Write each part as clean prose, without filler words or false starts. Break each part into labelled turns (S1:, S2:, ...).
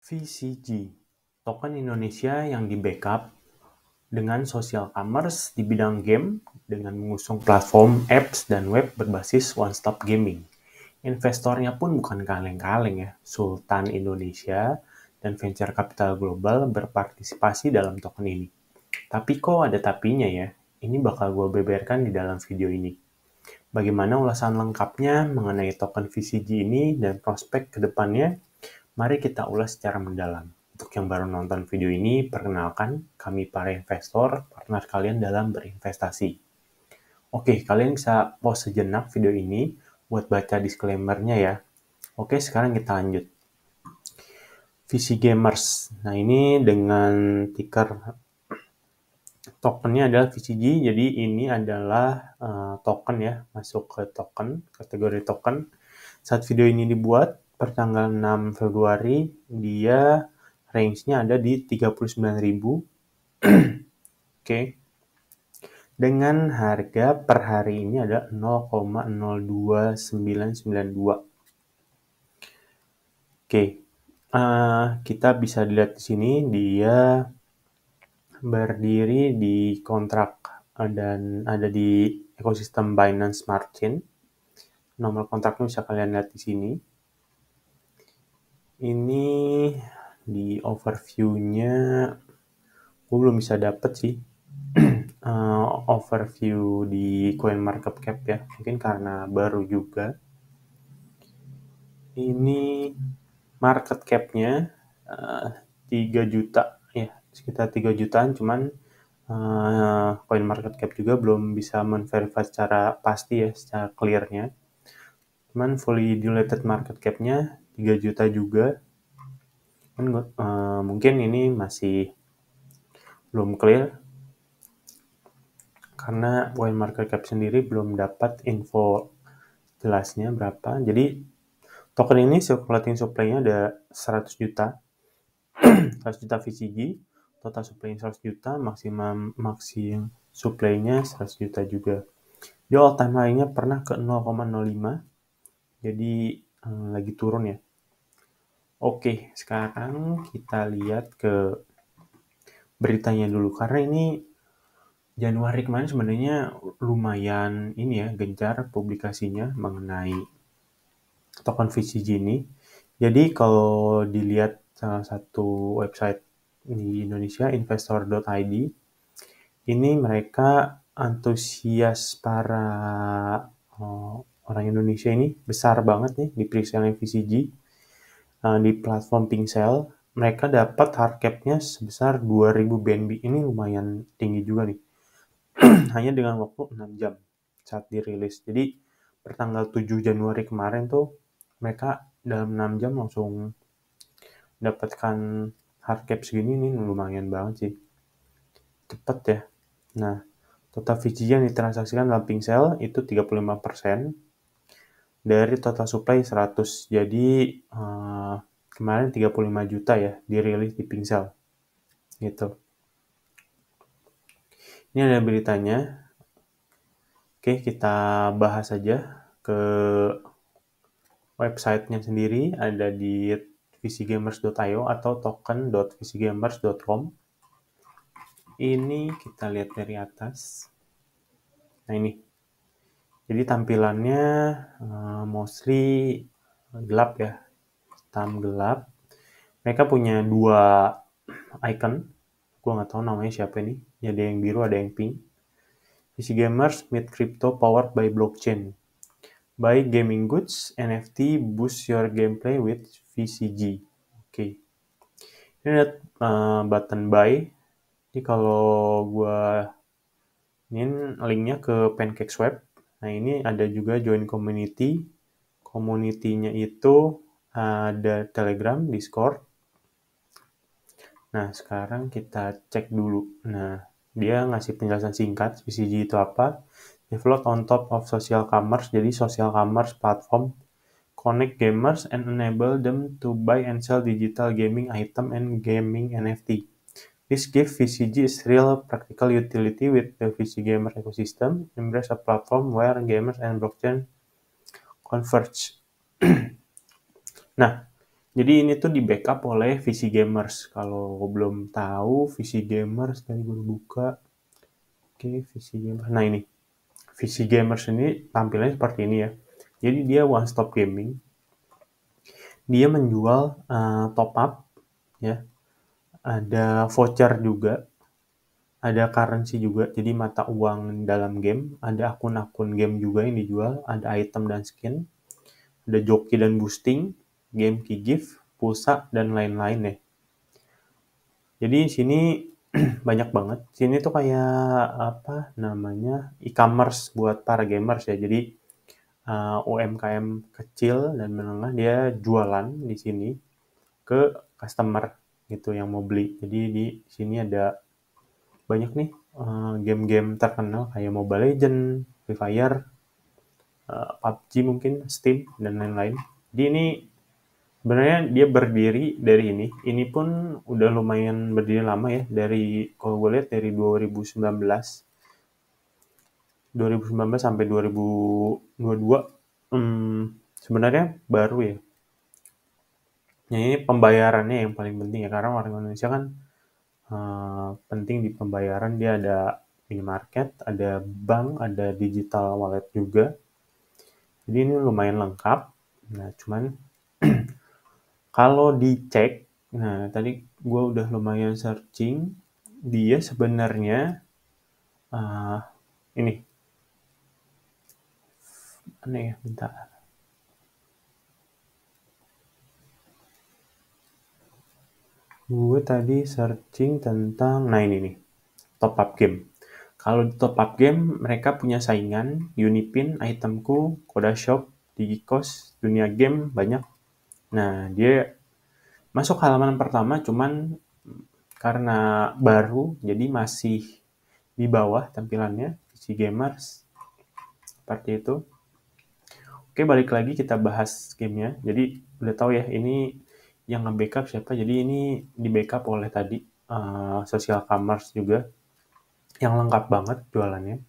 S1: VCG, token Indonesia yang di-backup dengan social commerce di bidang game dengan mengusung platform apps dan web berbasis one-stop gaming. Investornya pun bukan kaleng-kaleng ya, Sultan Indonesia dan venture capital global berpartisipasi dalam token ini. Tapi kok ada tapinya ya? Ini bakal gue beberkan di dalam video ini. Bagaimana ulasan lengkapnya mengenai token VCG ini dan prospek ke depannya? Mari kita ulas secara mendalam. Untuk yang baru nonton video ini, perkenalkan kami para investor, partner kalian dalam berinvestasi. Oke, kalian bisa pause sejenak video ini buat baca disclaimer-nya ya. Oke, sekarang kita lanjut. VC Gamers. Nah, ini dengan ticker tokennya adalah VCG, jadi ini adalah token ya, masuk ke token, kategori token. Saat video ini dibuat, per tanggal 6 Februari, dia range-nya ada di 39.000. Oke. Dengan harga per hari ini ada 0,02992. Oke. Kita bisa lihat di sini dia berdiri di kontrak dan ada di ekosistem Binance Smart Chain. Nomor kontraknya bisa kalian lihat di sini. Ini di overview-nya gue belum bisa dapet sih overview di CoinMarketCap ya, mungkin karena baru juga. Ini market cap-nya 3 juta ya, sekitar 3 jutaan, cuman CoinMarketCap juga belum bisa menverify secara pasti ya, secara clear-nya. Cuman fully diluted market cap-nya 3 juta juga. Mungkin ini masih belum clear karena CoinMarketCap sendiri belum dapat info jelasnya berapa. Jadi token ini circulating supply-nya ada 100 juta. 100 juta VCG, total supply-nya 100 juta, maksimum supply-nya 100 juta juga. Di all time high-nya pernah ke 0,05. Jadi lagi turun ya. Oke, sekarang kita lihat ke beritanya dulu, karena ini Januari kemarin sebenarnya lumayan ini ya, gencar publikasinya mengenai token VCG ini. Jadi kalau dilihat salah satu website di Indonesia, investor.id, ini mereka antusias para orang Indonesia ini besar banget nih di pre-sale VCG. Di platform Pingsell, mereka dapat hard cap-nya sebesar 2000 BNB. Ini lumayan tinggi juga nih. Hanya dengan waktu 6 jam saat dirilis. Jadi per tanggal 7 Januari kemarin tuh mereka dalam 6 jam langsung dapatkan hard cap segini, nih lumayan banget sih. Cepet ya. Nah, total VCG yang ditransaksikan dalam Pingsell itu 35% dari total supply 100. Jadi kemarin 35 juta ya dirilis di Pingsell. Gitu. Ini ada beritanya. Oke, kita bahas aja ke websitenya sendiri. Ada di vcgamers.io atau token.vcgamers.com. Ini kita lihat dari atas. Nah ini. Jadi tampilannya mostly gelap ya. Hitam gelap. Mereka punya 2 icon. Gue nggak tahu namanya siapa ini. Ada yang biru, ada yang pink. VC Gamers meet crypto powered by blockchain. Buy gaming goods, NFT, boost your gameplay with VCG. Oke. Ini ada button buy. Ini kalau gue ini linknya ke PancakeSwap. Nah ini ada juga join community. Community-nya itu ada Telegram, Discord. Nah sekarang kita cek dulu. Nah dia ngasih penjelasan singkat VCG itu apa. Develop on top of social commerce. Jadi social commerce platform connect gamers and enable them to buy and sell digital gaming item and gaming NFT. This gives VCG is real practical utility with the VC gamer ecosystem, embrace a platform where gamers and blockchain converge. Nah, Jadi ini tuh di backup oleh VC Gamers. Kalau belum tahu, VC Gamers tadi gue buka. Oke, VC Gamers. Nah ini, VC Gamers ini tampilannya seperti ini ya. Jadi dia one stop gaming. Dia menjual top up ya. Ada voucher juga, ada currency juga. Jadi mata uang dalam game, ada akun-akun game juga yang dijual, ada item dan skin, ada joki dan boosting, game key gift, pulsa dan lain-lain ya. Jadi di sini banyak banget. Sini tuh kayak apa namanya e-commerce buat para gamers ya. Jadi UMKM kecil dan menengah dia jualan di sini ke customer gitu yang mau beli. Jadi di sini ada banyak nih game-game terkenal kayak Mobile Legends, Free Fire, PUBG mungkin, Steam dan lain-lain. Jadi ini sebenarnya dia berdiri dari ini. Ini pun udah lumayan berdiri lama ya. Dari kalau gue lihat dari 2019 sampai 2022 sebenarnya baru ya. Nah, ini pembayarannya yang paling penting ya karena orang Indonesia kan penting di pembayaran dia ada minimarket, ada bank, ada digital wallet juga. Jadi ini lumayan lengkap. Nah, cuman kalau dicek, nah tadi gue udah lumayan searching, dia sebenarnya uh, ini, aneh ya, bentar. Gue tadi searching tentang, nah ini nih, top up game. Kalau di top up game, mereka punya saingan, Unipin, Itemku, Kodashop, Digicos, Dunia Game, banyak. Nah, dia masuk halaman pertama, cuman karena baru, jadi masih di bawah tampilannya, si gamers, seperti itu. Oke, balik lagi kita bahas gamenya. Jadi, udah tahu ya, ini yang nge-backup siapa. Jadi, ini di-backup oleh tadi social commerce juga, yang lengkap banget jualannya.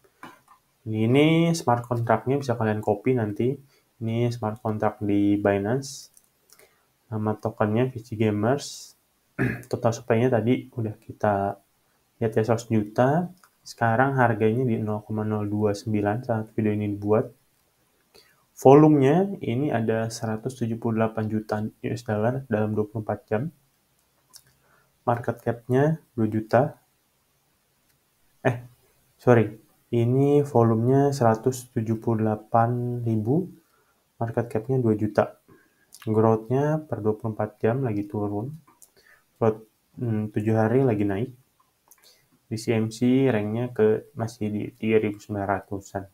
S1: Ini smart contract-nya bisa kalian copy nanti. Ini smart contract di Binance. Nama tokennya VC Gamers. Total supply-nya tadi udah kita lihat ya 100 juta. Sekarang harganya di 0,029 saat video ini dibuat. Volumenya ini ada 178 juta US dollar dalam 24 jam. Market cap-nya 2 juta. Sorry. Ini volumenya 178 ribu. Market cap-nya 2 juta. Growth-nya per 24 jam lagi turun. Growth 7 hari lagi naik. Di CMC rank-nya masih di 3.900-an.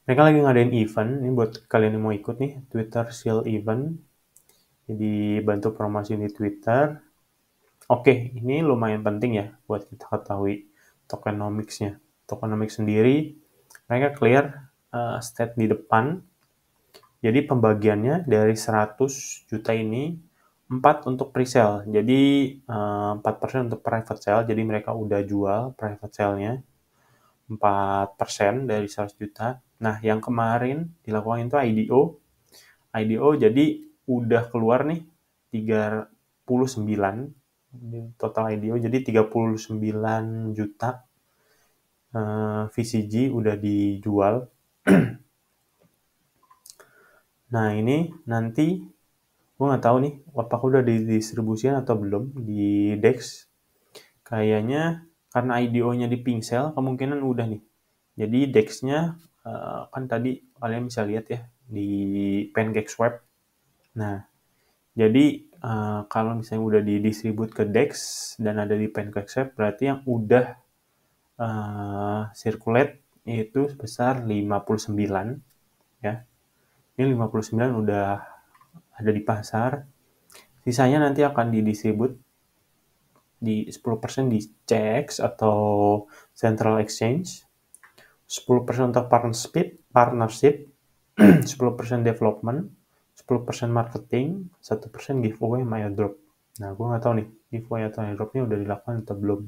S1: Mereka lagi ngadain event, ini buat kalian yang mau ikut nih, Twitter Seal Event. Jadi bantu promosi di Twitter. Oke, ini lumayan penting ya buat kita ketahui tokenomics-nya. Tokenomics sendiri, mereka clear state di depan. Jadi pembagiannya dari 100 juta ini, 4 untuk pre-sale. Jadi 4% untuk private sale, jadi mereka udah jual private sale-nya. 4% dari 100 juta. Nah, yang kemarin dilakukan itu IDO. IDO jadi udah keluar nih 39 total IDO, jadi 39 juta VCG udah dijual. Nah, ini nanti gue nggak tahu nih apakah udah didistribusikan atau belum di DEX. Kayaknya karena IDO-nya di Pincel kemungkinan udah nih. Jadi DEX-nya kan tadi kalian bisa lihat ya di PancakeSwap. Nah, jadi kalau misalnya udah didistribut ke DEX dan ada di PancakeSwap, berarti yang udah circulate itu sebesar 59 ya. Ini 59 udah ada di pasar. Sisanya nanti akan didistribut di 10% di CX atau Central Exchange, 10% untuk partnership, 10% development, 10% marketing, 1% giveaway sama airdrop. Nah, gue nggak tahu nih, giveaway atau airdropnya udah dilakukan atau belum.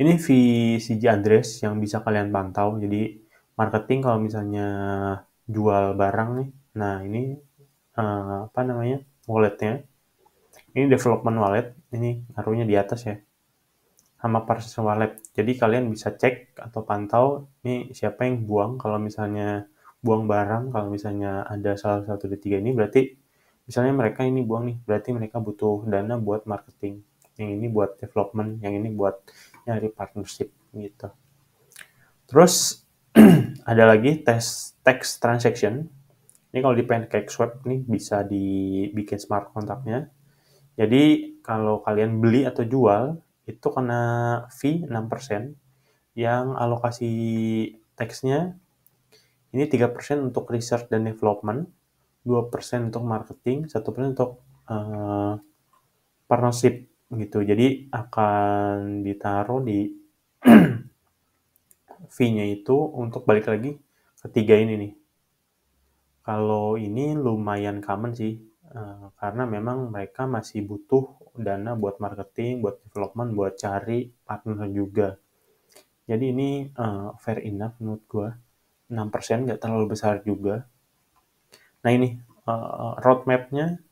S1: Ini VCG address yang bisa kalian pantau. Jadi, marketing kalau misalnya jual barang nih, Nah, ini walletnya. Ini development wallet, ini naruhnya di atas ya, sama parcel wallet. Jadi kalian bisa cek atau pantau ini siapa yang buang. Kalau misalnya buang barang, kalau misalnya ada salah satu dari tiga ini, berarti misalnya mereka ini buang nih, berarti mereka butuh dana buat marketing. Yang ini buat development, yang ini buat nyari partnership gitu. Terus ada lagi text transaction. Ini kalau di PancakeSwap nih bisa dibikin smart contract-nya. Jadi kalau kalian beli atau jual itu kena fee 6%, yang alokasi teksnya ini 3% untuk research dan development, 2% untuk marketing, 1% untuk partnership gitu. Jadi akan ditaruh di fee-nya itu untuk balik lagi ketiga ini nih. Kalau ini lumayan common sih, karena memang mereka masih butuh dana buat marketing, buat development, buat cari partner juga. Jadi ini fair enough menurut gue. 6% nggak terlalu besar juga. Nah ini roadmap-nya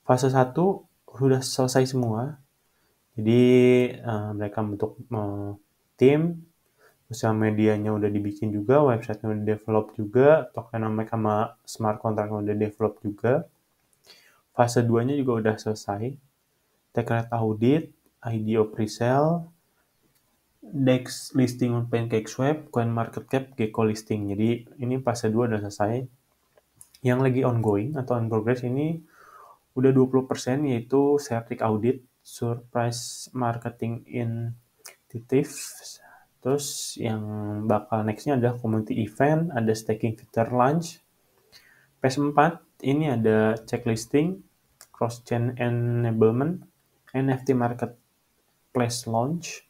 S1: fase 1 sudah selesai semua. Jadi mereka bentuk tim, sosial medianya udah dibikin juga, website-nya udah develop juga, token mereka sama smart contract udah develop juga. Fase 2-nya juga udah selesai. Take rate audit, IDO pre-sale, DEX listing on PancakeSwap, CoinMarketCap, Gecko listing. Jadi ini fase 2 udah selesai. Yang lagi ongoing atau on progress ini udah 20%, yaitu Certic Audit, Surprise Marketing Initiative. Terus yang bakal nextnya ada Community Event, ada Staking Feature Launch. Phase 4 ini ada Checklisting, Cross-Chain Enablement, NFT Marketplace Launch,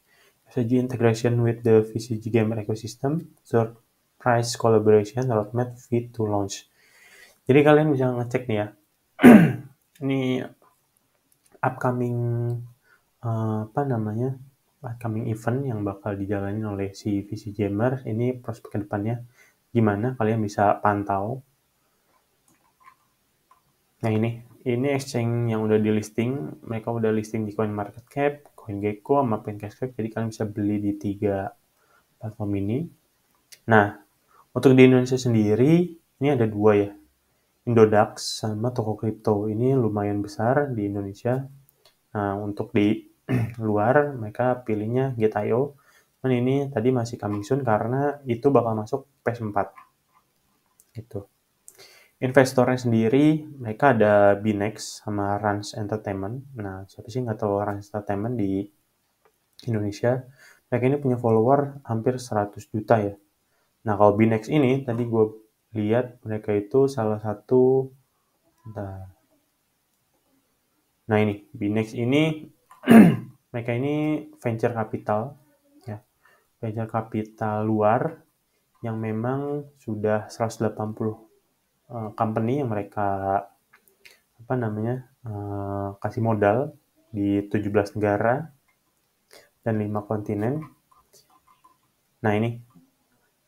S1: FCG Integration with the VCG Gamer Ecosystem, Surprise Collaboration, Roadmap, Feed to Launch. Jadi kalian bisa ngecek nih ya, ini upcoming upcoming event yang bakal dijalani oleh si VC Gamer. Ini prospek kedepannya gimana, kalian bisa pantau. Nah ini exchange yang udah di listing, mereka udah listing di CoinMarketCap, CoinGecko, sama PancakeSwap, jadi kalian bisa beli di 3 platform ini. Nah, untuk di Indonesia sendiri, ini ada 2 ya, Indodax sama Toko Kripto. Ini lumayan besar di Indonesia. Nah, untuk di luar, mereka pilihnya Get.io. Dan ini tadi masih coming soon karena itu bakal masuk phase 4. Gitu. Investornya sendiri, mereka ada Binex sama Rans Entertainment. Nah, siapa sih nggak tahu Rans Entertainment di Indonesia? Mereka ini punya follower hampir 100 juta ya. Nah, kalau Binex ini, tadi gue lihat mereka itu salah satu... Nah ini, Binex ini, mereka ini venture capital, ya, venture capital luar yang memang sudah 180 company yang mereka kasih modal di 17 negara dan 5 kontinen. Nah ini,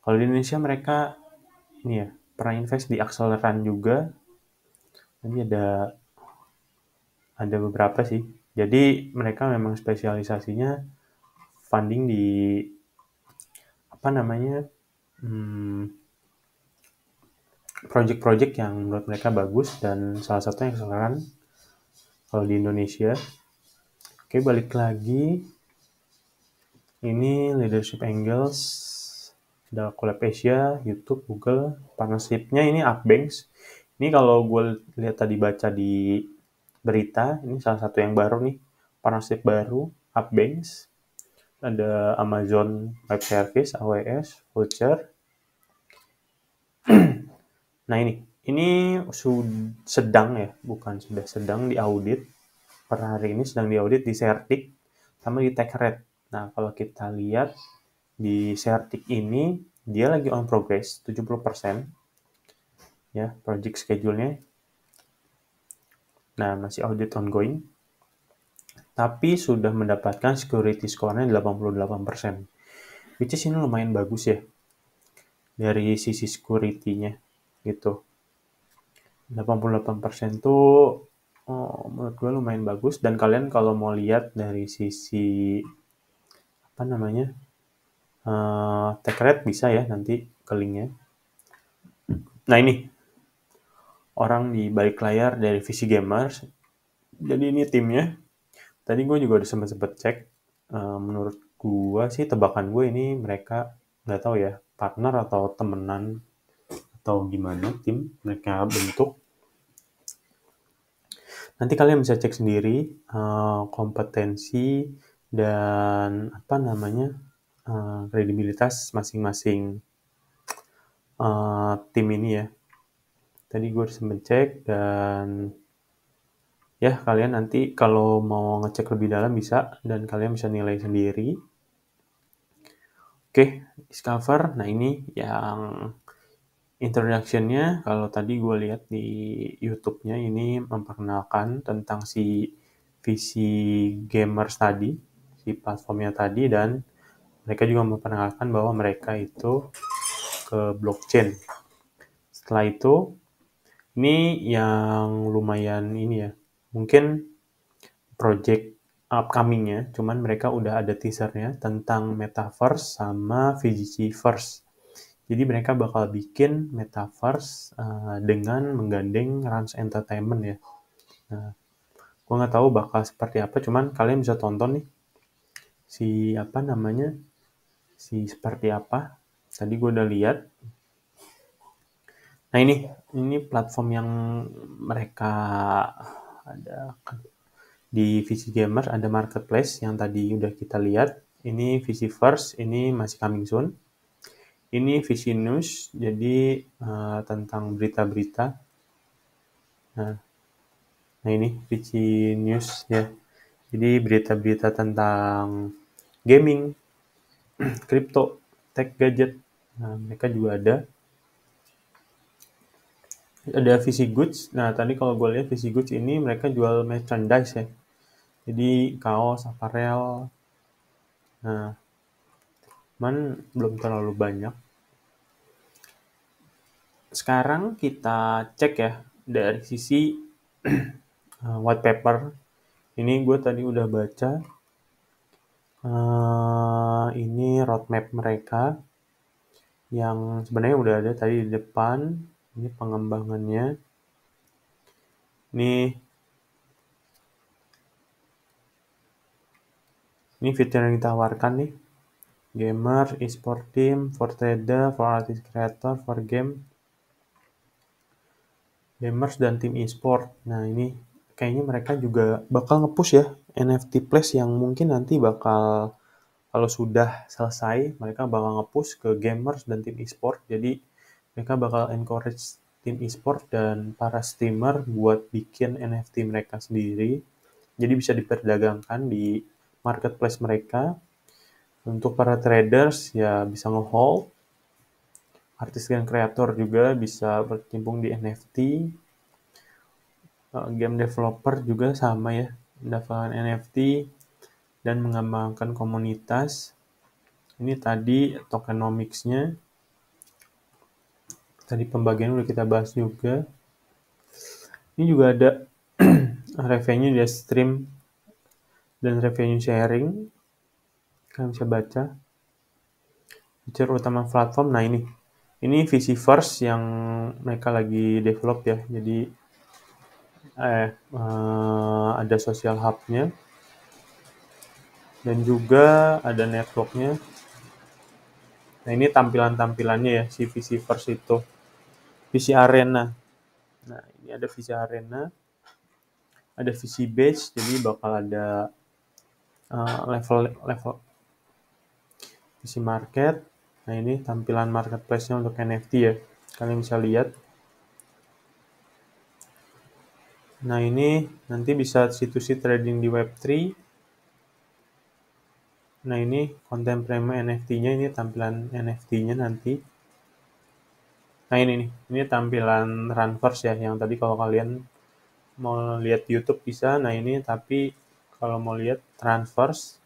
S1: kalau di Indonesia mereka ini ya, pernah invest di Acceleran juga. Ini ada beberapa sih. Jadi mereka memang spesialisasinya funding di project-project yang menurut mereka bagus, dan salah satunya Acceleran kalau di Indonesia. Oke, balik lagi. Ini leadership angles, ada Collab Asia, YouTube, Google. Partnership-nya ini Upbanks. Ini kalau gue lihat tadi baca di berita, ini salah satu yang baru nih, partnership baru, Upbanks. Ada Amazon Web Service, AWS, Voucher. Nah ini sedang ya, bukan sudah sedang diaudit. Per hari ini sedang diaudit di Certic sama di TechRed. Nah, kalau kita lihat di Certic ini, dia lagi on progress, 70%. Ya, project schedule-nya. Nah, masih audit ongoing. Tapi sudah mendapatkan security score-nya 88%. Which is ini lumayan bagus ya, dari sisi security-nya gitu. 88% tuh menurut gue lumayan bagus. Dan kalian kalau mau lihat dari sisi apa namanya take rate bisa ya nanti ke linknya. Nah ini orang di balik layar dari VC Gamers. Jadi ini timnya. Tadi gue juga udah sempet cek. Menurut gue sih tebakan gue ini mereka nggak tahu ya partner atau temenan atau gimana tim mereka bentuk. Nanti kalian bisa cek sendiri kompetensi dan apa namanya kredibilitas masing-masing tim ini ya. Tadi gue udah sempet cek dan ya kalian nanti kalau mau ngecek lebih dalam bisa dan kalian bisa nilai sendiri. Oke, Discover. Nah ini yang introduction-nya. Kalau tadi gue lihat di YouTube-nya ini memperkenalkan tentang si VC Gamers tadi, si platformnya tadi, dan mereka juga memperkenalkan bahwa mereka itu ke blockchain. Setelah itu, ini yang lumayan ini ya, mungkin project upcoming-nya, cuman mereka udah ada teasernya tentang Metaverse sama VGCverse. Jadi mereka bakal bikin Metaverse dengan menggandeng Rans Entertainment ya. Nah, gue nggak tahu bakal seperti apa, cuman kalian bisa tonton nih si apa namanya, si seperti apa. Tadi gue udah lihat. Nah ini platform yang mereka ada di VC Gamers, ada marketplace yang tadi udah kita lihat. Ini VC First, ini masih coming soon. Ini VC News, jadi tentang berita-berita. Nah ini VC News ya. Jadi berita-berita tentang gaming, crypto, tech gadget. Nah, mereka juga ada. Ada VC Goods. Nah, tadi kalau gue lihat VC Goods ini mereka jual merchandise ya. Jadi kaos, apparel. Nah, cuman belum terlalu banyak. Sekarang kita cek ya dari sisi white paper. Ini gue tadi udah baca. Ini roadmap mereka yang sebenarnya udah ada tadi di depan. Ini pengembangannya. Ini fitur yang ditawarkan nih. Gamer, e-sport team, for trader, for artist creator, for game, gamers dan tim e-sport. Nah ini kayaknya mereka juga bakal nge-push ya NFT Place yang mungkin nanti bakal kalau sudah selesai mereka bakal nge-push ke gamers dan tim e-sport. Jadi mereka bakal encourage tim e-sport dan para streamer buat bikin NFT mereka sendiri. Jadi bisa diperdagangkan di marketplace mereka. Untuk para traders ya bisa nge-hold. Artis dan kreator juga bisa berkecimpung di NFT. Game developer juga sama ya, mendapatkan NFT dan mengembangkan komunitas. Ini tadi tokenomics-nya. Tadi pembagian udah kita bahas juga. Ini juga ada revenue dari stream dan revenue sharing. Kalian bisa baca. Feature utama platform. Nah ini VC First yang mereka lagi develop ya. Jadi ada social hub-nya dan juga ada network-nya. Nah ini tampilannya ya si VC First itu. VC Arena. Nah ini ada VC Arena. Ada VC Base, jadi bakal ada level VC Market. Nah ini tampilan marketplace-nya untuk NFT ya. Kalian bisa lihat. Nah ini nanti bisa C2C trading di Web3. Nah ini konten premium NFT-nya, ini tampilan NFT-nya nanti. Nah ini tampilan Runverse ya, yang tadi kalau kalian mau lihat YouTube bisa. Nah ini tapi kalau mau lihat Runverse,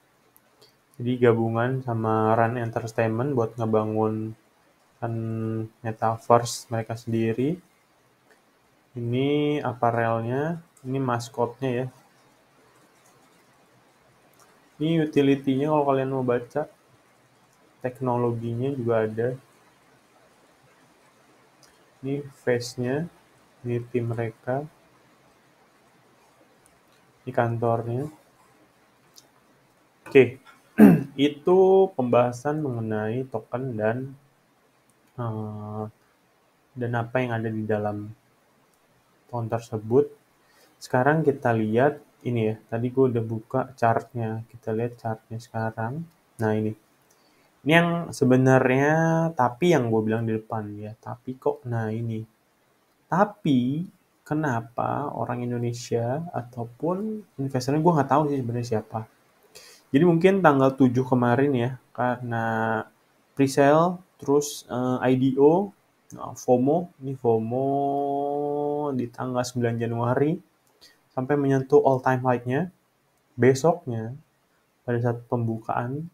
S1: jadi gabungan sama Run Entertainment buat ngebangun Metaverse mereka sendiri. Ini apparel-nya, ini maskotnya ya. Ini utility-nya kalau kalian mau baca, teknologinya juga ada. Ini face-nya, ini tim mereka, ini kantornya. Oke, itu pembahasan mengenai token eh, dan apa yang ada di dalam token tersebut. Sekarang kita lihat ini ya, tadi gue udah buka chartnya. Kita lihat chartnya sekarang. Nah ini yang sebenarnya tapi yang gue bilang di depan ya, tapi kok, nah ini. Tapi kenapa orang Indonesia ataupun investornya gue nggak tahu sih sebenarnya siapa. Jadi mungkin tanggal 7 kemarin ya, karena presale, terus IDO, FOMO, ini FOMO di tanggal 9 Januari, sampai menyentuh all time high-nya. Besoknya, pada saat pembukaan,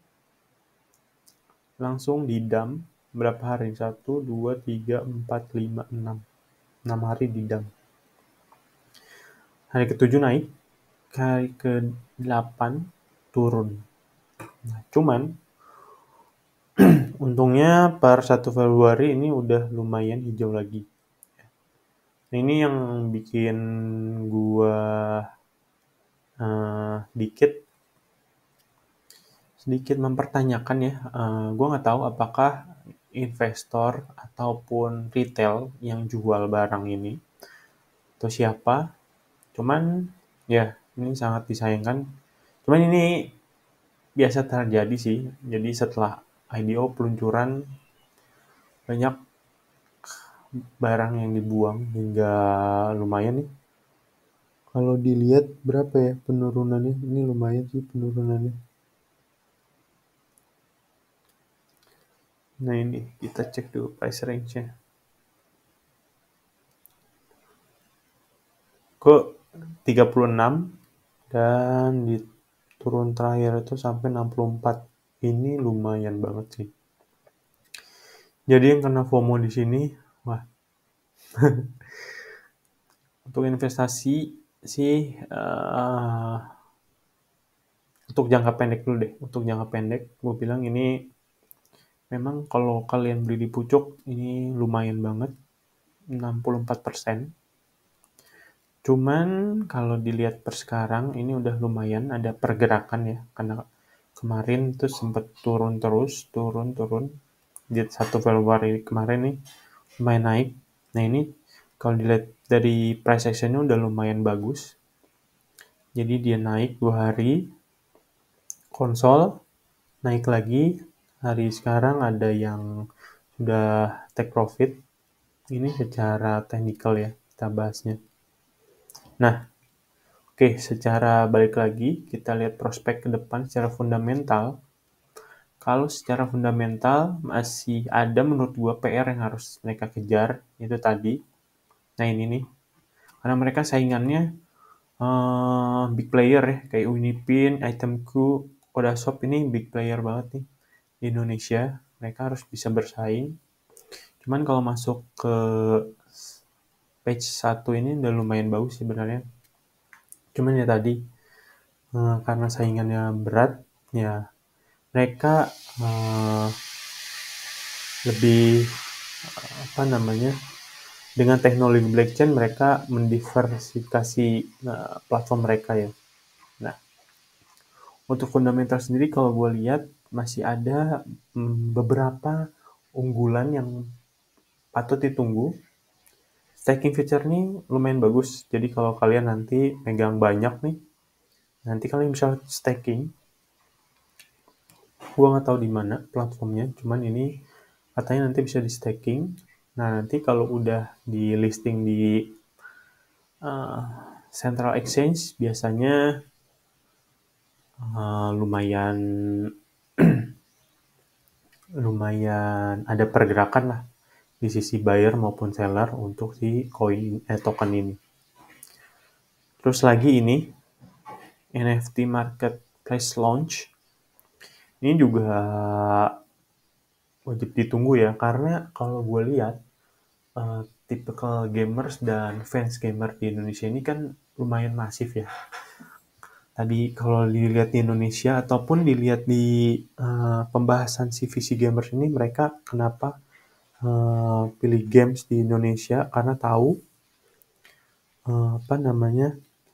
S1: langsung didam berapa hari? 1, 2, 3, 4, 5, 6. 6 hari didam. Hari ke-7 naik, hari ke-8 turun. Nah, cuman untungnya per 1 Februari ini udah lumayan hijau lagi. Nah, ini yang bikin gua sedikit mempertanyakan ya. Gua nggak tahu apakah investor ataupun retail yang jual barang ini atau siapa. Cuman ya ini sangat disayangkan. Cuman ini biasa terjadi sih. Jadi setelah IDO peluncuran banyak barang yang dibuang hingga lumayan nih. Kalau dilihat berapa ya penurunannya? Ini lumayan sih penurunannya. Nah ini kita cek dulu price range-nya. Ke 36 dan di turun terakhir itu sampai 64. Ini lumayan banget sih. Jadi yang kena FOMO di sini, wah, untuk investasi sih untuk jangka pendek dulu deh. Untuk jangka pendek, gue bilang ini memang kalau kalian beli di pucuk ini lumayan banget, 64%. Cuman kalau dilihat per sekarang ini udah lumayan ada pergerakan ya, karena kemarin tuh sempat turun terus, turun. Di 1 Februari kemarin nih lumayan naik. Nah ini kalau dilihat dari price action-nya udah lumayan bagus. Jadi dia naik 2 hari, konsol, naik lagi. Hari sekarang ada yang sudah take profit. Ini secara teknikal ya kita bahasnya. Nah, oke, secara balik lagi, kita lihat prospek ke depan secara fundamental. Kalau secara fundamental masih ada menurut gua PR yang harus mereka kejar, itu tadi. Nah ini nih, karena mereka saingannya big player ya, kayak Unipin, Itemku, Kodashop ini big player banget nih di Indonesia. Mereka harus bisa bersaing. Cuman kalau masuk ke page 1 ini udah lumayan bagus sebenarnya. Cuman ya tadi, karena saingannya berat, ya mereka lebih apa namanya, dengan teknologi blockchain mereka mendiversifikasi platform mereka ya. Nah, untuk fundamental sendiri kalau gue lihat masih ada beberapa unggulan yang patut ditunggu. Staking feature ini lumayan bagus. Jadi kalau kalian nanti megang banyak nih, nanti kalian bisa staking. Gue nggak tahu di mana platformnya, cuman ini katanya nanti bisa di staking. Nah nanti kalau udah di listing di uh, Central Exchange biasanya lumayan ada pergerakan lah di sisi buyer maupun seller untuk si token ini. Terus lagi ini NFT Marketplace launch. Ini juga wajib ditunggu ya, karena kalau gue lihat tipikal gamers dan fans gamer di Indonesia ini kan lumayan masif ya. Tadi kalau dilihat di Indonesia ataupun dilihat di pembahasan CVC Gamers ini, mereka kenapa pilih games di Indonesia karena tahu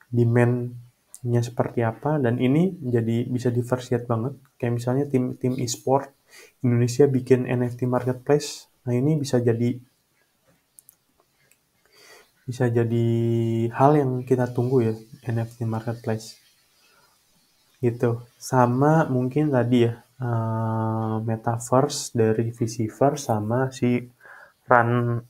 S1: demand-nya seperti apa, dan ini jadi bisa diversiat banget. Kayak misalnya tim e-sport Indonesia bikin NFT marketplace, nah ini bisa jadi hal yang kita tunggu ya, NFT marketplace gitu. Sama mungkin tadi ya, metaverse dari VCverse sama si Run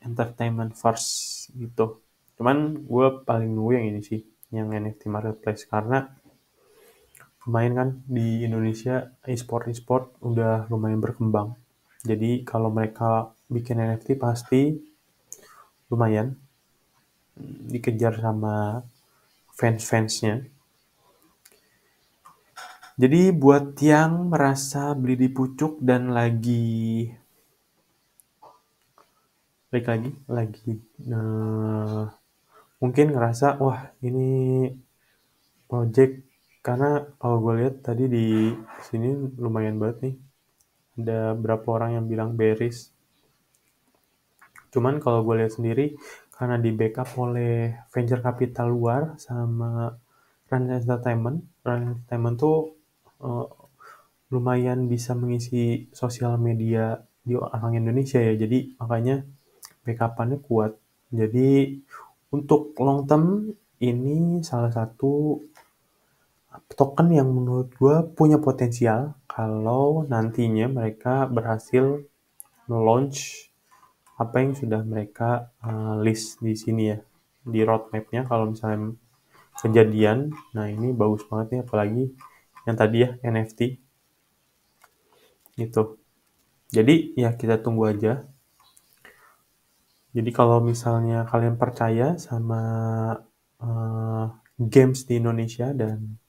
S1: Entertainment First gitu. Cuman gue paling nunggu yang ini sih, yang NFT marketplace, karena lumayan kan di Indonesia e-sport udah lumayan berkembang. Jadi kalau mereka bikin NFT pasti lumayan dikejar sama fans-fansnya. Jadi buat yang merasa beli di pucuk dan lagi mungkin ngerasa wah ini project, karena kalau gue lihat tadi di sini lumayan banget nih, ada berapa orang yang bilang bearish. Cuman kalau gue lihat sendiri, karena di backup oleh venture capital luar sama Run Entertainment tuh lumayan bisa mengisi sosial media di orang Indonesia ya, jadi makanya backupannya kuat. Jadi untuk long term ini salah satu token yang menurut gue punya potensial kalau nantinya mereka berhasil launch apa yang sudah mereka list di sini ya, di roadmap-nya. Kalau misalnya kejadian, nah ini bagus banget nih, apalagi yang tadi ya NFT gitu. Jadi ya kita tunggu aja. Jadi kalau misalnya kalian percaya sama games di Indonesia dan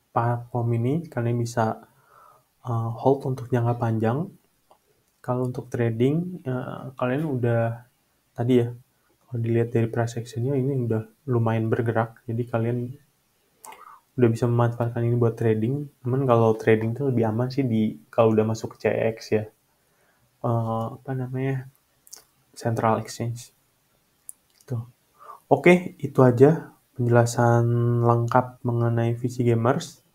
S1: platform ini, kalian bisa hold untuk jangka panjang. Kalau untuk trading, kalian udah tadi ya, kalau dilihat dari price action-nya ini udah lumayan bergerak, jadi kalian udah bisa memanfaatkan ini buat trading. Cuman kalau trading itu lebih aman sih kalau udah masuk ke CX ya, Central Exchange. Tuh. Oke, itu aja penjelasan lengkap mengenai VC Gamers.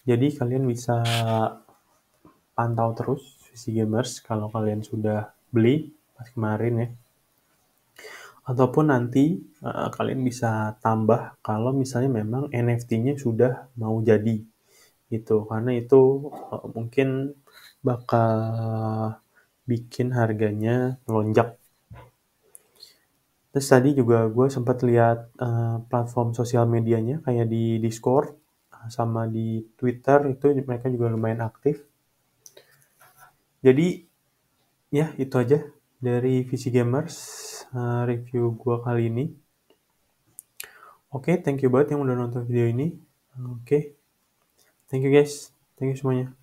S1: Jadi kalian bisa pantau terus VC Gamers kalau kalian sudah beli pas kemarin ya. Ataupun nanti kalian bisa tambah kalau misalnya memang NFT-nya sudah mau jadi gitu. Karena itu mungkin bakal bikin harganya melonjak. Terus tadi juga gue sempat lihat platform sosial medianya kayak di Discord sama di Twitter, itu mereka juga lumayan aktif. Jadi ya itu aja dari VC Gamers review gue kali ini. Oke, thank you banget yang udah nonton video ini. Oke, thank you guys. Thank you semuanya.